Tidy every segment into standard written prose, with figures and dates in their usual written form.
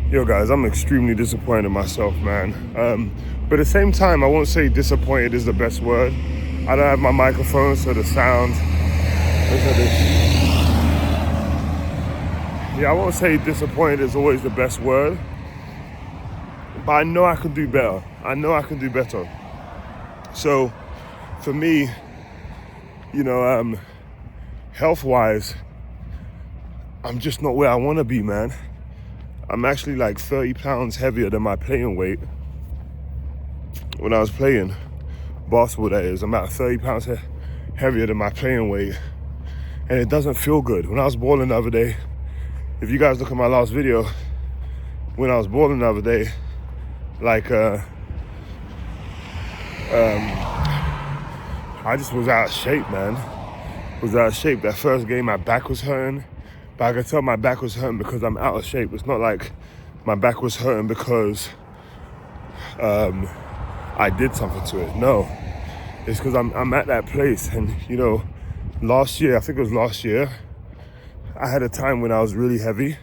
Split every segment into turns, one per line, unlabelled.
Yo guys, I'm extremely disappointed in myself, man. But at the same time, I won't say disappointed is the best word. I don't have my microphone, so the sound. Listen to this. Yeah, I won't say disappointed is always the best word. But I know I can do better. I know I can do better. So, for me, health-wise, I'm just not where I want to be, man. I'm actually like 30 pounds heavier than my playing weight. When I was playing basketball, that is, I'm about 30 pounds heavier than my playing weight. And it doesn't feel good. When I was balling the other day, if you guys look at my last video, when I was balling the other day, I just was out of shape, man. Was out of shape. That first game, my back was hurting. But I could tell my back was hurting because I'm out of shape. It's not like my back was hurting because I did something to it. No, it's because I'm at that place. And last year, I think it was last year, I had a time when I was really heavy.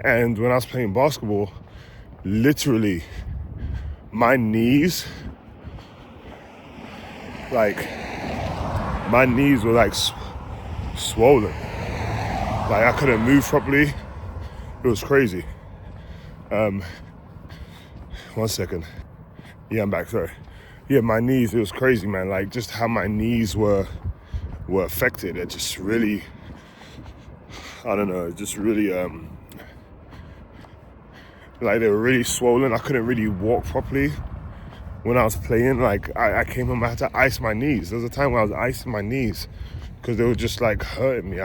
And when I was playing basketball, literally, my knees were like swollen. Like I couldn't move properly. It was crazy. 1 second. Yeah, I'm back, sorry. Yeah, my knees, it was crazy, man. Like just how my knees were affected. It just really, I don't know, just really, like they were really swollen. I couldn't really walk properly when I was playing. Like I came home, I had to ice my knees. There was a time when I was icing my knees because they were just like hurting me.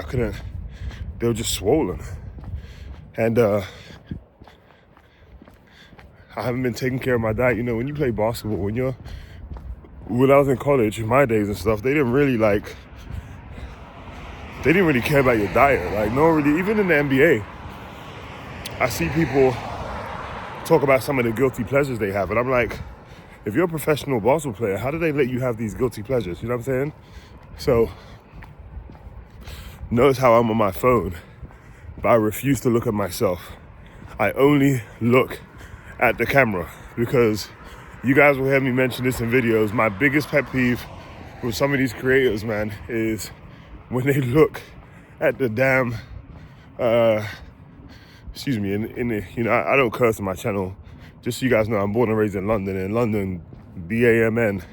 They were just swollen. And I haven't been taking care of my diet. When you play basketball, when I was in college, in my days and stuff, they didn't really care about your diet. Like no one really, even in the NBA, I see people talk about some of the guilty pleasures they have. And I'm like, if you're a professional basketball player, how do they let you have these guilty pleasures? You know what I'm saying? So, notice how I'm on my phone, but I refuse to look at myself. I only look at the camera because you guys will hear me mention this in videos. My biggest pet peeve with some of these creators, man, is when they look at the damn, I don't curse on my channel. Just so you guys know, I'm born and raised in London. In London, BAMN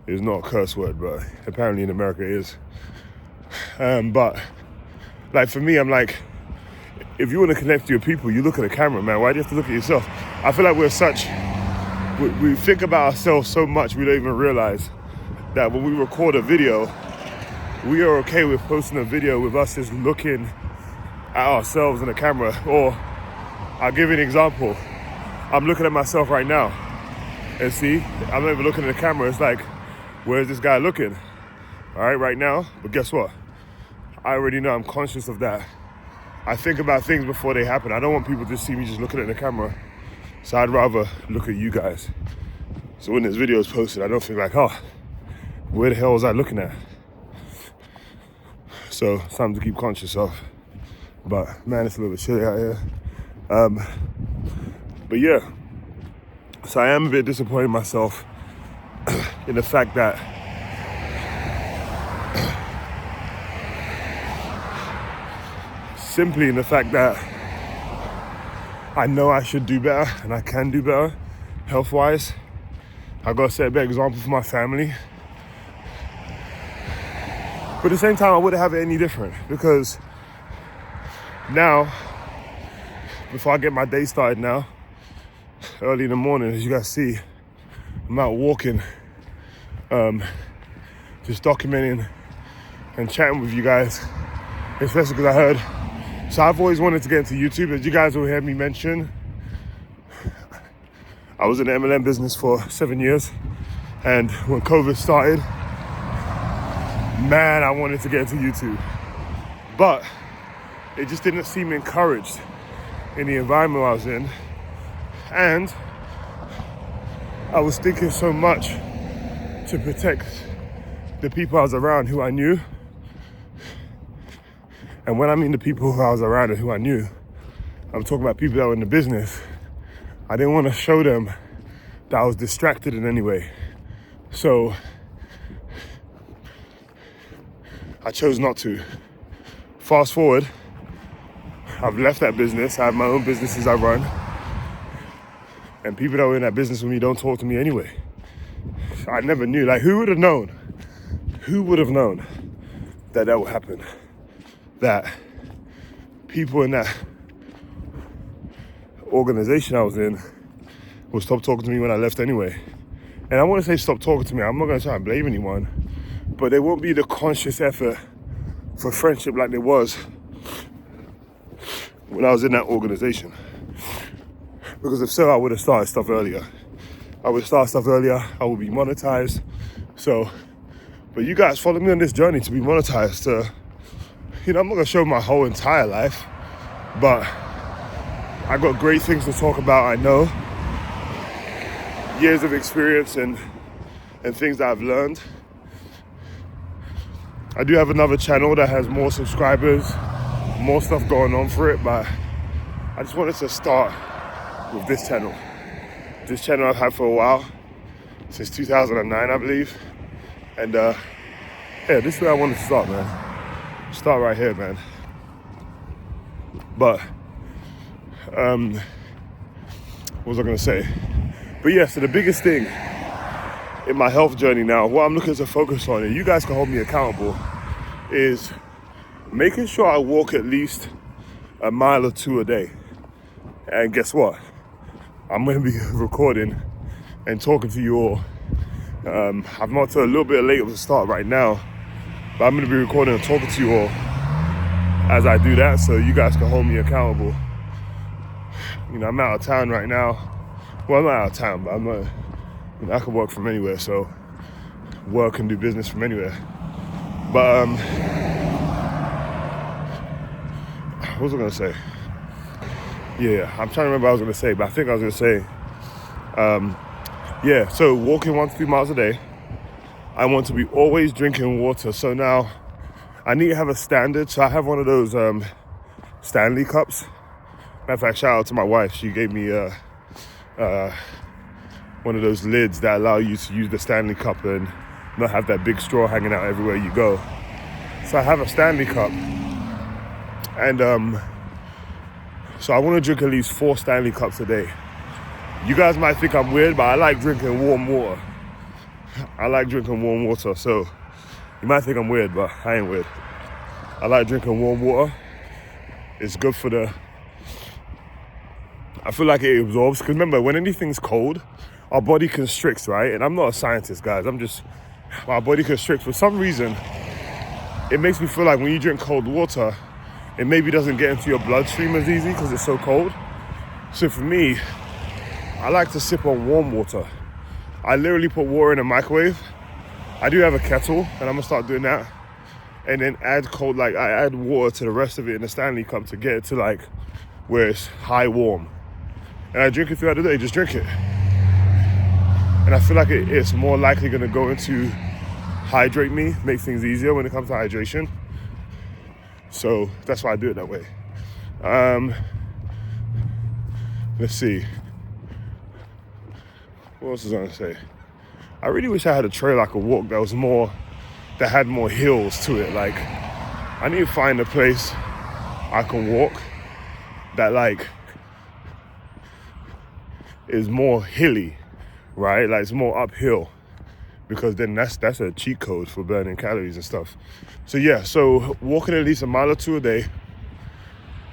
is not a curse word, but apparently in America it is. But like for me, I'm like, if you want to connect to your people, you look at the camera, man. Why do you have to look at yourself? I feel like we think about ourselves so much we don't even realize that when we record a video, we are okay with posting a video with us just looking at ourselves in the camera. Or I'll give you an example. I'm looking at myself right now and see, I'm not even looking at the camera. It's like, where's this guy looking? All right now, but guess what? I already know I'm conscious of that. I think about things before they happen. I don't want people to see me just looking at the camera. So I'd rather look at you guys. So when this video is posted, I don't think like, oh, where the hell was I looking at? So something to keep conscious of. But man, it's a little bit chilly out here. But yeah, so I am a bit disappointed in myself in the fact that simply in the fact that I know I should do better and I can do better health-wise. I gotta set a better example for my family. But at the same time, I wouldn't have it any different because now, before I get my day started now, early in the morning, as you guys see, I'm out walking, just documenting and chatting with you guys, especially because I heard, so I've always wanted to get into YouTube. As you guys will hear me mention, I was in the MLM business for 7 years, and when COVID started, man, I wanted to get into YouTube, but it just didn't seem encouraged in the environment I was in. And I was thinking so much to protect the people I was around who I knew. And when I mean the people who I was around and who I knew, I'm talking about people that were in the business. I didn't want to show them that I was distracted in any way. So I chose not to. Fast forward, I've left that business. I have my own businesses I run. And people that were in that business with me don't talk to me anyway. I never knew. Like, who would have known? Who would have known that would happen? That people in that organization I was in would stop talking to me when I left anyway. And I want to say stop talking to me. I'm not going to try and blame anyone. But there won't be the conscious effort for friendship like there was when I was in that organization. Because if so, I would have started stuff earlier. I would be monetized. So, but you guys follow me on this journey to be monetized. I'm not going to show my whole entire life, but I got great things to talk about. I know years of experience and things that I've learned. I do have another channel that has more subscribers, more stuff going on for it, but I just wanted to start with this channel. This channel I've had for a while, since 2009, I believe. And yeah, this is where I wanted to start, man. Start right here, man. But, what was I gonna say? But yeah, so the biggest thing in my health journey now, what I'm looking to focus on, and you guys can hold me accountable, is making sure I walk at least a mile or two a day. And guess what? I'm going to be recording and talking to you all. I'm not a little bit late of a start right now, but I'm going to be recording and talking to you all as I do that, so you guys can hold me accountable. I'm out of town right now. Well, I'm not out of town, but I'm not. I can work from anywhere, so work and do business from anywhere. But what was I going to say? Yeah, I'm trying to remember what I was going to say, but I think I was going to say, so walking 1 to 2 miles a day. I want to be always drinking water. So now I need to have a standard. So I have one of those Stanley cups. Matter of fact, shout out to my wife. She gave me one of those lids that allow you to use the Stanley cup and not have that big straw hanging out everywhere you go. So I have a Stanley cup. And so I want to drink at least 4 Stanley cups a day. You guys might think I'm weird, but I like drinking warm water. So you might think I'm weird, but I ain't weird. I like drinking warm water. It's good for I feel like it absorbs. Because remember, when anything's cold, our body constricts, right? And I'm not a scientist, guys. My body constricts. For some reason, it makes me feel like when you drink cold water, it maybe doesn't get into your bloodstream as easy because it's so cold. So for me, I like to sip on warm water. I literally put water in a microwave. I do have a kettle, and I'm gonna start doing that. And then I add water to the rest of it in a Stanley cup to get it to where it's high warm. And I drink it throughout the day, just drink it. And I feel like it's more likely gonna go into hydrate me, make things easier when it comes to hydration. So that's why I do it that way. Let's see. What else was I gonna say? I really wish I had a trail I could walk that had more hills to it. Like, I need to find a place I can walk that is more hilly, right? Like, it's more uphill, because then that's a cheat code for burning calories and stuff. So yeah, so walking at least a mile or two a day.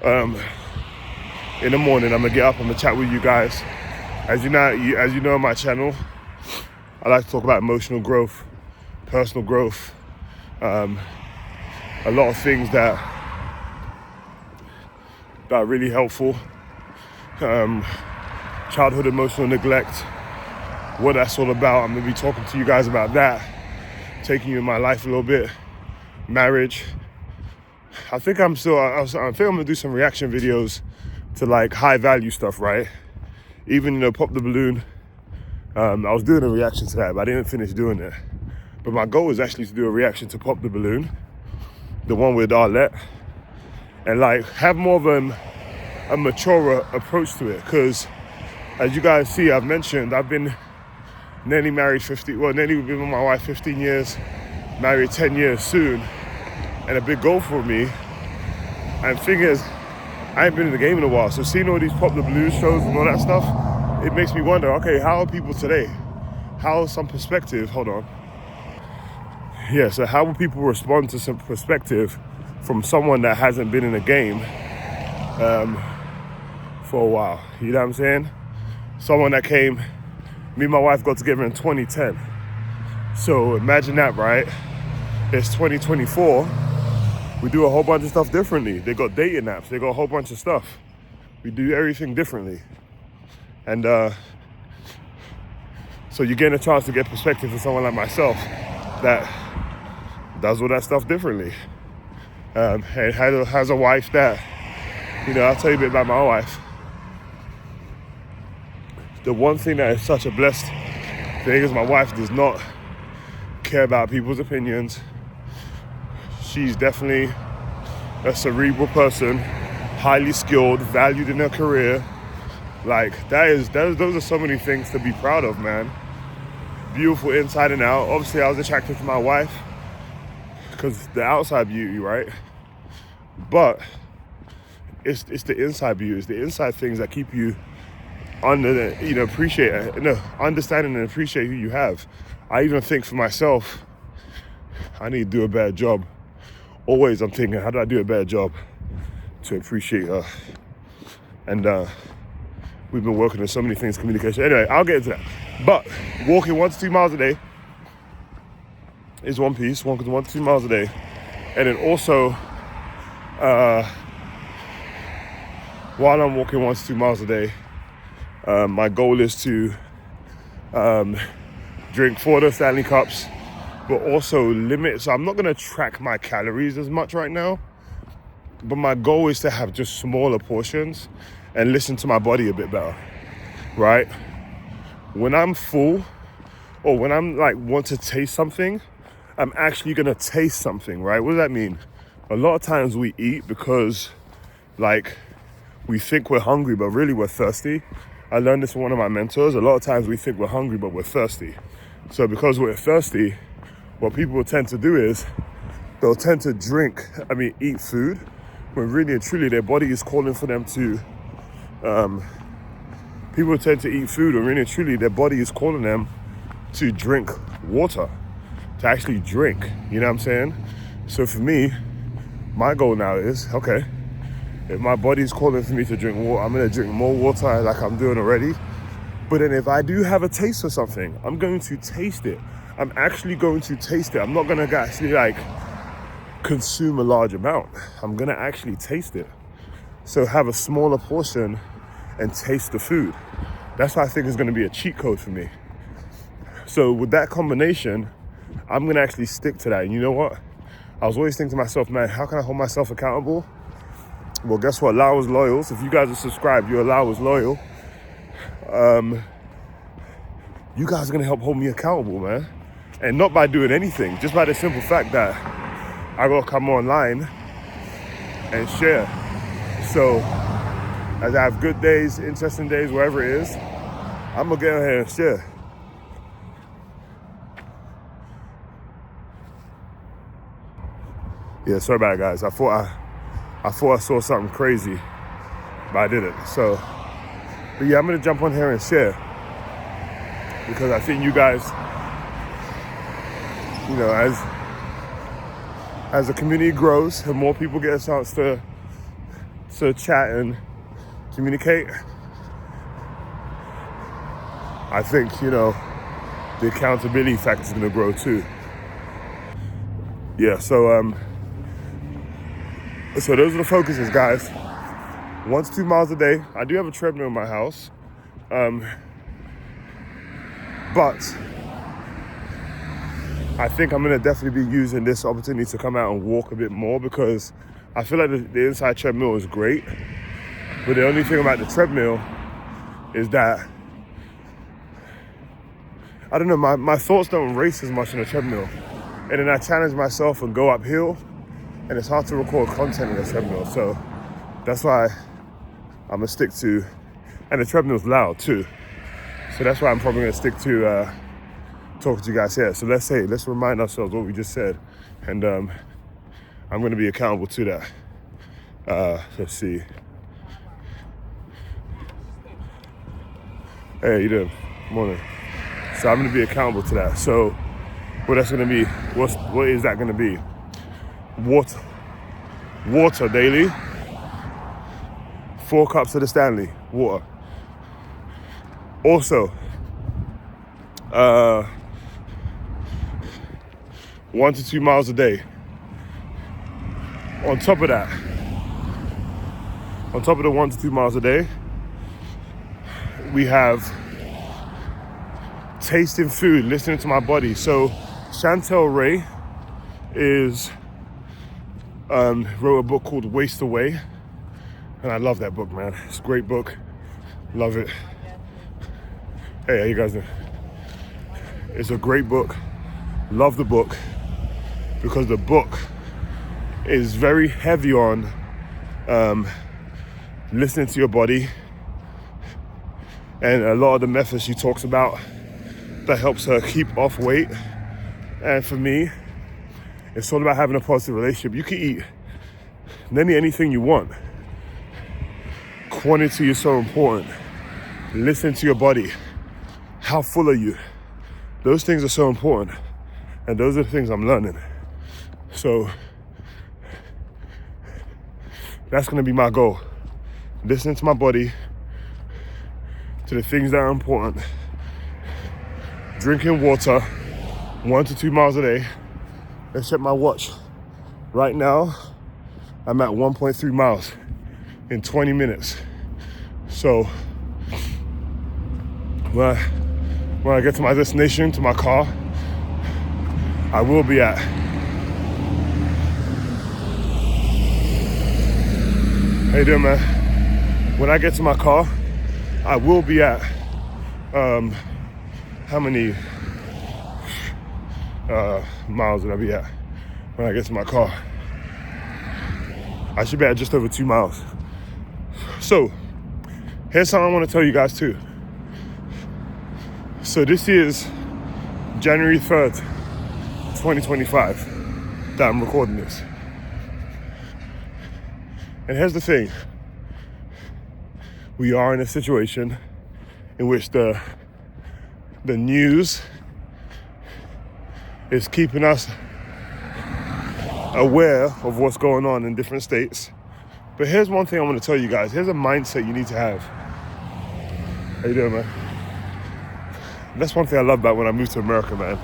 In the morning, I'm gonna get up, I'm gonna chat with you guys. As you know on my channel, I like to talk about emotional growth, personal growth, a lot of things that are really helpful. Childhood emotional neglect, what that's all about. I'm gonna be talking to you guys about that, taking you in my life a little bit. Marriage. I think I'm gonna do some reaction videos to high value stuff, right? Even Pop the Balloon. I was doing a reaction to that, but I didn't finish doing it. But my goal is actually to do a reaction to Pop the Balloon, the one with Arlette, and have more of a mature approach to it. Because as you guys see, I've mentioned, I've been nearly married nearly been with my wife 15 years, married 10 years soon. And a big goal for me, and thing is, I ain't been in the game in a while. So seeing all these popular blues shows and all that stuff, it makes me wonder, okay, how are people today? How some perspective, hold on. Yeah, so how will people respond to some perspective from someone that hasn't been in the game for a while? You know what I'm saying? Someone that came, me and my wife got together in 2010. So imagine that, right? It's 2024. We do a whole bunch of stuff differently. They got dating apps. They got a whole bunch of stuff. We do everything differently. And so you're getting a chance to get perspective from someone like myself that does all that stuff differently. And has a wife that, I'll tell you a bit about my wife. The one thing that is such a blessed thing is my wife does not care about people's opinions. She's definitely a cerebral person, highly skilled, valued in her career. Like those are so many things to be proud of, man. Beautiful inside and out. Obviously, I was attracted to my wife because the outside beauty, right? But it's the inside beauty. It's the inside things that keep you understanding and appreciate who you have. I even think for myself, I need to do a better job. Always I'm thinking, how do I do a better job to appreciate her? And we've been working on so many things, communication. Anyway, I'll get into that. But walking 1 to 2 miles a day is one piece, walking 1 to 2 miles a day. And then also, while I'm walking 1 to 2 miles a day, my goal is to drink 4 of the Stanley Cups, but also limit. So I'm not going to track my calories as much right now, but my goal is to have just smaller portions and listen to my body a bit better, right? When I'm full or when I'm want to taste something, I'm actually going to taste something, right? What does that mean? A lot of times we eat because we think we're hungry, but really we're thirsty. I learned this from one of my mentors. A lot of times we think we're hungry, but we're thirsty. So because we're thirsty, what people will tend to do is they'll tend to eat food when really and truly their body is calling for them to, people tend to eat food when really and truly their body is calling them to drink water, to actually drink, you know what I'm saying? So for me, my goal now is, okay, if my body's calling for me to drink water, I'm gonna drink more water like I'm doing already. But then if I do have a taste for something, I'm going to taste it. I'm actually going to taste it. I'm not gonna actually consume a large amount. I'm gonna actually taste it. So have a smaller portion and taste the food. That's what I think is gonna be a cheat code for me. So with that combination, I'm gonna actually stick to that. And you know what? I was always thinking to myself, man, how can I hold myself accountable? Well, guess what? Lauwerz Loyals. If you guys are subscribed, you're Lauwerz Loyal. You guys are gonna help hold me accountable, man. And not by doing anything, just by the simple fact that I gotta come online and share. So as I have good days, interesting days, wherever it is, I'm gonna get on here and share. Yeah, sorry about it, guys. I thought I saw something crazy, but I didn't. So, but yeah, I'm gonna jump on here and share because I think you guys, as the community grows and more people get a chance to chat and communicate, I think, the accountability factor is gonna grow too. Yeah, so those are the focuses, guys. 1 to 2 miles a day. I do have a treadmill in my house. But I think I'm gonna definitely be using this opportunity to come out and walk a bit more because I feel like the inside treadmill is great. But the only thing about the treadmill is that, I don't know, my thoughts don't race as much on the treadmill. And then I challenge myself and go uphill, and it's hard to record content in the treadmill. So that's why I'm gonna stick to, and the treadmill's loud too. So that's why I'm probably gonna stick to talking to you guys here. So let's remind ourselves what we just said. And I'm gonna be accountable to that. Let's see. Hey, how you doing? Morning. So I'm gonna be accountable to that. So what that's gonna be, what is that gonna be? Water daily. 4 cups of the Stanley, water. Also, 1 to 2 miles a day. On top of that, on top of the 1 to 2 miles a day, we have tasting food, listening to my body. So Chantel Ray wrote a book called Waste Away. And I love that book, man. It's a great book. Love it. Hey, how you guys doing? It's a great book. Love the book because the book is very heavy on listening to your body and a lot of the methods she talks about that helps her keep off weight. And for me, it's all about having a positive relationship. You can eat nearly anything you want. Quantity is so important. Listen to your body. How full are you? Those things are so important. And those are the things I'm learning. So that's gonna be my goal. Listening to my body, to the things that are important. Drinking water, 1 to 2 miles a day. Let's check my watch. Right now, I'm at 1.3 miles in 20 minutes. So when I get to my destination, to my car, I will be at how you doing, man? When I get to my car, I will be at how many miles would I be at when I get to my car? I should be at just over 2 miles. So here's something I want to tell you guys too. So this is January 3rd, 2025 that I'm recording this. And here's the thing. We are in a situation in which the news is keeping us aware of what's going on in different states. But here's one thing I want to tell you guys. Here's a mindset you need to have. How you doing, man? That's one thing I love about when I moved to America, man.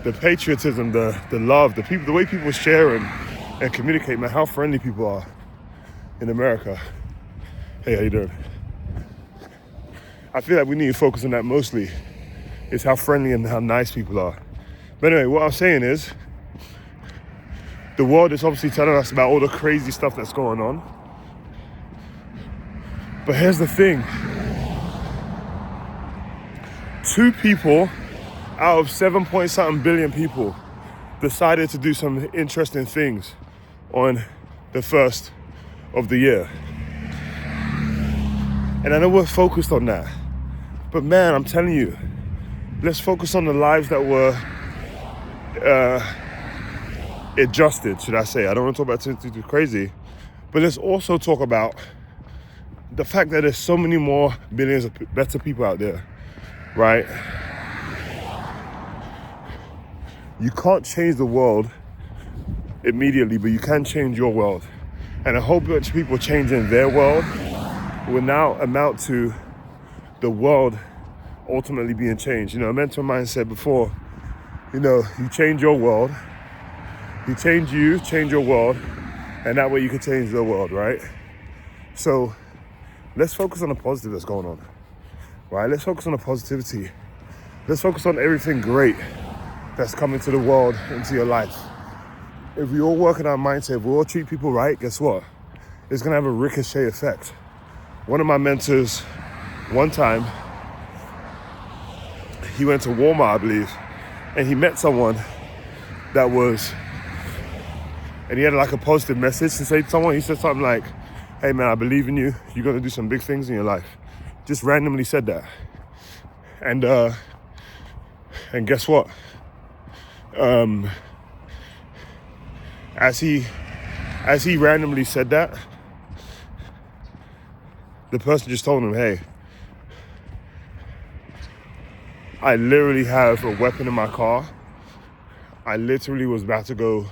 The patriotism, the love, the way people share and communicate, man, how friendly people are in America. Hey, how you doing? I feel like we need to focus on that mostly. It's how friendly and how nice people are. But anyway, what I'm saying is, the world is obviously telling us about all the crazy stuff that's going on. But here's the thing. 2 people out of 7-point-something billion people decided to do some interesting things on the 1st of the year. And I know we're focused on that. But man, I'm telling you, let's focus on the lives that were adjusted, should I say. I don't want to talk about too crazy. But let's also talk about the fact that there's so many more billions of better people out there, right? You can't change the world immediately, but you can change your world. And a whole bunch of people changing their world will now amount to the world ultimately being changed. You know, a mentor of mine said before, you know, you change your world, you change your world, and that way you can change the world, right? So let's focus on the positive that's going on, right? Let's focus on the positivity. Let's focus on everything great that's coming to the world, into your life. If we all work in our mindset, if we all treat people right, guess what? It's gonna have a ricochet effect. One of my mentors, one time, he went to Walmart, I believe, and he met someone and he had like a positive message to say to someone. He said something like, hey man, I believe in you. You're gonna do some big things in your life. Just randomly said that. And guess what? As he randomly said that, the person just told him, hey, I literally have a weapon in my car. I literally was about to go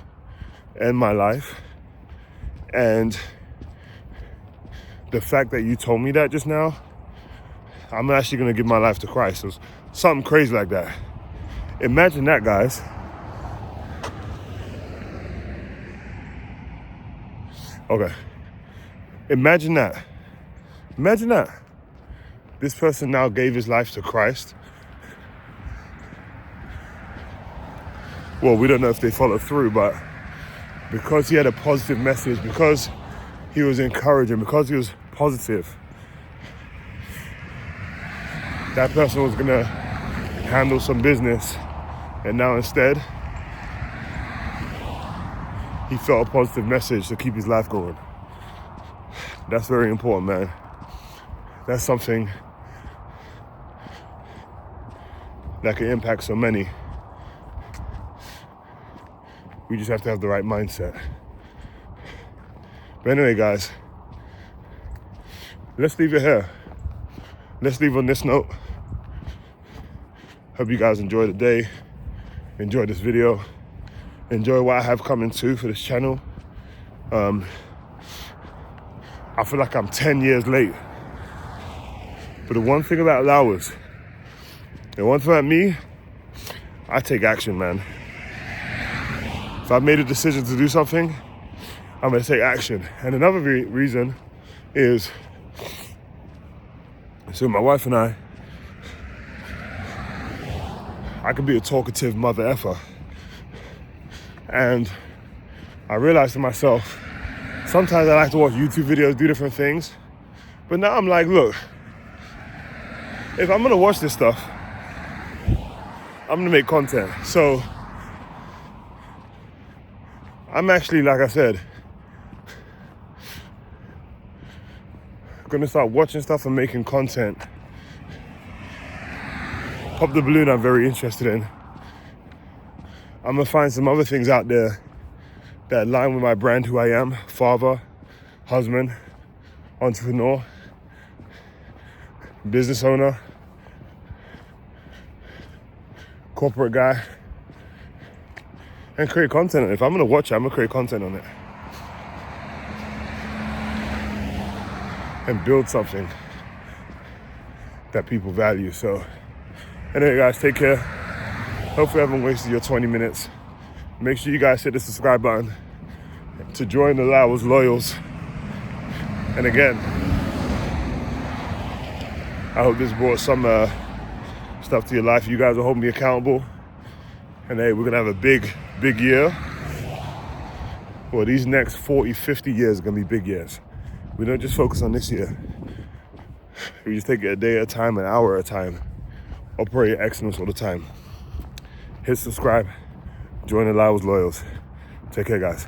end my life. And the fact that you told me that just now, I'm actually gonna give my life to Christ. It was something crazy like that. Imagine that, guys. Okay. Imagine that. Imagine that. This person now gave his life to Christ. Well, we don't know if they followed through, but because he had a positive message, because he was encouraging, because he was positive, that person was gonna handle some business, and now instead, he felt a positive message to keep his life going. That's very important, man. That's something that can impact so many. We just have to have the right mindset. But anyway, guys, let's leave it here. Let's leave on this note. Hope you guys enjoy the day, enjoy this video, enjoy what I have coming too for this channel. I feel like I'm 10 years late. But the one thing about Lauwerz, the one thing about me, I take action, man. If I've made a decision to do something, I'm gonna take action. And another reason is, so my wife and I could be a talkative mother effer. And I realized to myself, sometimes I like to watch YouTube videos, do different things. But now I'm like, look, if I'm gonna watch this stuff, I'm gonna make content. So I'm actually, like I said, gonna start watching stuff and making content. Pop the Balloon I'm very interested in. I'm gonna find some other things out there that align with my brand, who I am: father, husband, entrepreneur, business owner, corporate guy, and create content on it. If I'm gonna watch it, I'm gonna create content on it and build something that people value. So anyway, guys, take care. Hopefully I haven't wasted your 20 minutes. Make sure you guys hit the subscribe button to join the Lauwerz Loyals. And again, I hope this brought some stuff to your life. You guys will hold me accountable. And hey, we're gonna have a big year. Well, these next 40, 50 years are gonna be big years. We don't just focus on this year. We just take it a day at a time, an hour at a time. Operate excellence all the time. Hit subscribe. Join the Lauwerz Loyals. Take care, guys.